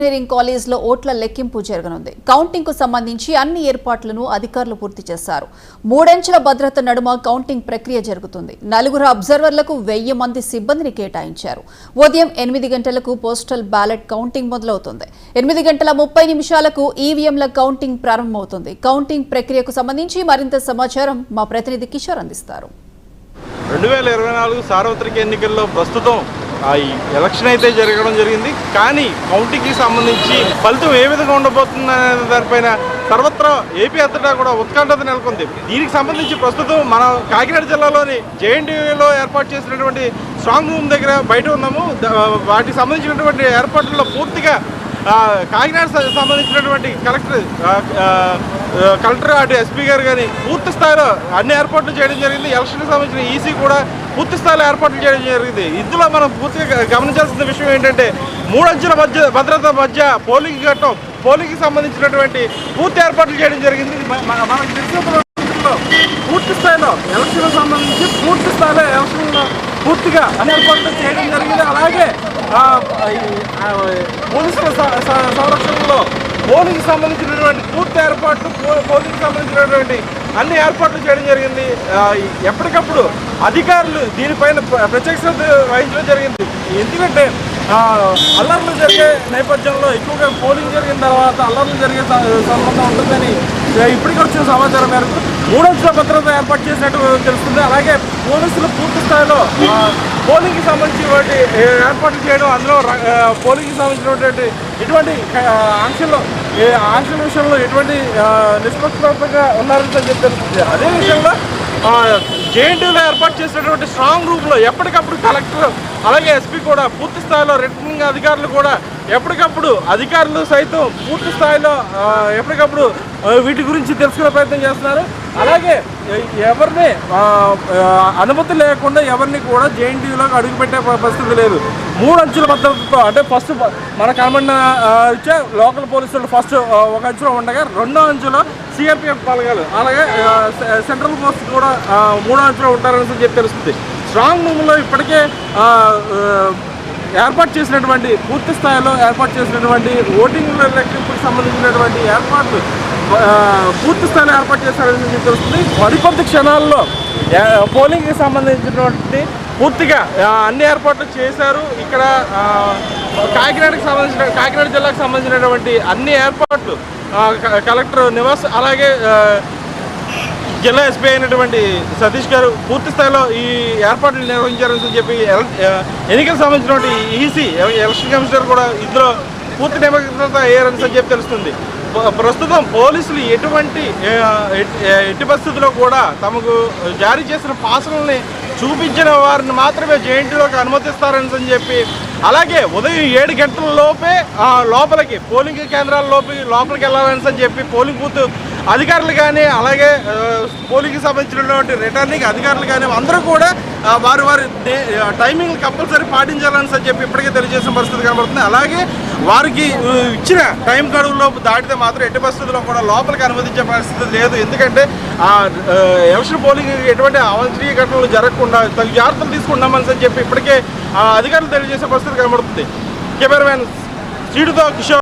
Engineering కాలేజ్లో ఓట్ల లెక్కింపు జరగనుంది. కౌంటింగ్ కు సంబంధించి అన్ని ఏర్పాట్లను అధికారులు పూర్తి చేశారు. 3 అంచెల భద్రత నడుమ కౌంటింగ్ ప్రక్రియ జరుగుతుంది. 4 అబ్జర్వర్లకు 1000 మంది సిబ్బందిని కేటాయించారు. ఉదయం 8 గంటలకు పోస్టల్ బ్యాలెట్ కౌంటింగ్ మొదలవుతుంది. 8 గంటల 30 నిమిషాలకు ఈవీఎంల కౌంటింగ్ ప్రారంభమవుతుంది. కౌంటింగ్ ప్రక్రియకు సంబంధించి మరింత సమాచారం మా ప్రతినిధి కిషోర్ అందిస్తారు. 2024 సార్వత్రిక ఎన్నికల్లో ప్రస్తుతం ఈ ఎలక్షన్ అయితే జరగడం జరిగింది. కానీ కౌంటింగ్కి సంబంధించి ఫలితం ఏ విధంగా ఉండబోతుందనే దానిపైన సర్వత్రా ఏపీ అంతటా కూడా ఉత్కంఠత నెలకొంది. దీనికి సంబంధించి ప్రస్తుతం మనం కాకినాడ జిల్లాలోని జేఎన్టీయూలో ఏర్పాటు చేసినటువంటి స్ట్రాంగ్ రూమ్ దగ్గర బయట ఉన్నాము. వాటికి సంబంధించినటువంటి ఏర్పాట్లలో పూర్తిగా కాకినాడ సంబంధించినటువంటి కలెక్టర్ అటు ఎస్పీ గారు కానీ పూర్తి స్థాయిలో అన్ని ఏర్పాట్లు చేయడం జరిగింది. ఎలక్షన్కి సంబంధించిన ఈసీ కూడా పూర్తి స్థాయిలో ఏర్పాట్లు చేయడం జరిగింది. ఇందులో మనం పూర్తిగా గమనించాల్సిన విషయం ఏంటంటే 3 అంచెల భద్రత మధ్య పోలింగ్కి సంబంధించినటువంటి పూర్తి ఏర్పాట్లు చేయడం జరిగింది. మనకు తెలిసిన పూర్తి స్థాయిలో ఎలక్షన్కి సంబంధించి ఎలక్షన్లో పూర్తిగా అన్ని ఏర్పాట్లు చేయడం జరిగింది. అలాగే పోలీసుల సంరక్షణలో పోలింగ్కి సంబంధించినటువంటి పూర్తి ఏర్పాట్లు పోలింగ్కి సంబంధించినటువంటి అన్ని ఏర్పాట్లు చేయడం జరిగింది. ఎప్పటికప్పుడు అధికారులు దీనిపైన ప్రత్యేక శ్రద్ధ వహించడం జరిగింది. ఎందుకంటే అల్లర్లు జరిగే నేపథ్యంలో ఎక్కువగా పోలింగ్ జరిగిన తర్వాత అల్లర్లు జరిగే సంబంధం ఉంటుందని ఇప్పటికీ వచ్చిన సమాచారం మేరకు 3 అంచెల భద్రత ఏర్పాటు చేసినట్టు తెలుస్తుంది. అలాగే పోలీసులు పూర్తి స్థాయిలో పోలింగ్కి సంబంధించి ఏర్పాట్లు చేయడం, అందులో పోలింగ్కి సంబంధించినటువంటి ఎటువంటి ఆంక్షల విషయంలో ఎటువంటి నిష్పక్షపాతంగా ఉన్నారని చెప్పి తెలుస్తుంది. అదే విషయంలో జేఎన్టీయూలో ఏర్పాటు చేసినటువంటి స్ట్రాంగ్ రూమ్లో ఎప్పటికప్పుడు కలెక్టర్ అలాగే ఎస్పీ కూడా పూర్తి స్థాయిలో రిటర్నింగ్ అధికారులు కూడా ఎప్పటికప్పుడు అధికారులు సైతం పూర్తి స్థాయిలో ఎప్పటికప్పుడు వీటి గురించి తెలుసుకునే ప్రయత్నం చేస్తున్నారు. అలాగే ఎవరిని అనుమతి లేకుండా ఎవరిని కూడా జేఎన్టీయూలోకి అడుగుపెట్టే పరిస్థితి లేదు. 3 అంచెల భద్రతతో అంటే ఫస్ట్ మన కనబడిన లోకల్ పోలీసులు ఫస్ట్ ఒక అంచెలో ఉండగా 2వ అంచెలో సిఆర్పిఎఫ్ బలగాలు అలాగే సెంట్రల్ పోస్ట్ కూడా 3వ అంచెలో ఉంటారని చెప్పి తెలుస్తుంది. స్ట్రాంగ్ రూమ్లో ఇప్పటికే పూర్తి స్థాయిలో ఏర్పాటు చేసినటువంటి ఓటింగ్ లెక్కింపుకి సంబంధించినటువంటి ఏర్పాట్లు పూర్తి స్థాయిలో ఏర్పాటు చేశారని చెప్పి తెలుస్తుంది. మరికొద్ది క్షణాల్లో పోలింగ్కి సంబంధించినటువంటి పూర్తిగా అన్ని ఏర్పాట్లు చేశారు. ఇక్కడ కాకినాడ జిల్లాకు సంబంధించినటువంటి అన్ని ఏర్పాట్లు కలెక్టర్ నివాస్ అలాగే జిల్లా ఎస్పీ అయినటువంటి సతీష్ గారు పూర్తి స్థాయిలో ఈ ఏర్పాట్లు నిర్వహించారని చెప్పి ఎన్నికలకు సంబంధించినటువంటి ఈసీ ఎలక్షన్ కమిషనర్ కూడా ఇందులో పూర్తి నిమగ్నత అయ్యారని చెప్పి తెలుస్తుంది. ప్రస్తుతం పోలీసులు ఎట్టి పరిస్థితుల్లో కూడా తమకు జారీ చేసిన పాసులని చూపించిన వారిని మాత్రమే జేఎన్టీయూలోకి అనుమతిస్తారని చెప్పి అలాగే ఉదయం 7 గంటల లోపే లోపలికి పోలింగ్ కేంద్రాల లోపలికి వెళ్ళాలని చెప్పి పోలింగ్ బూత్ అధికారులు కానీ అలాగే పోలింగ్కి సంబంధించినటువంటి రిటర్నింగ్ అధికారులు కానీ అందరూ కూడా వారి టైమింగ్ కంపల్సరీ పాటించాలని చెప్పి ఇప్పటికే తెలియజేసిన పరిస్థితి కనబడుతుంది. అలాగే వారికి ఇచ్చిన టైం గడువులోపు దాటితే మాత్రం ఎట్టి పరిస్థితుల్లో కూడా లోపలికి అనుమతించే పరిస్థితి లేదు. ఎందుకంటే ఎలక్షన్ పోలింగ్ ఎటువంటి అవాంఛనీయ ఘటనలు జరగకుండా తగు జాగ్రత్తలు తీసుకుంటామని చెప్పి ఇప్పటికే అధికారులు తెలియజేసే పరిస్థితి కనబడుతుంది. కెమెరామెన్ శ్రీడుతో కిషోర్.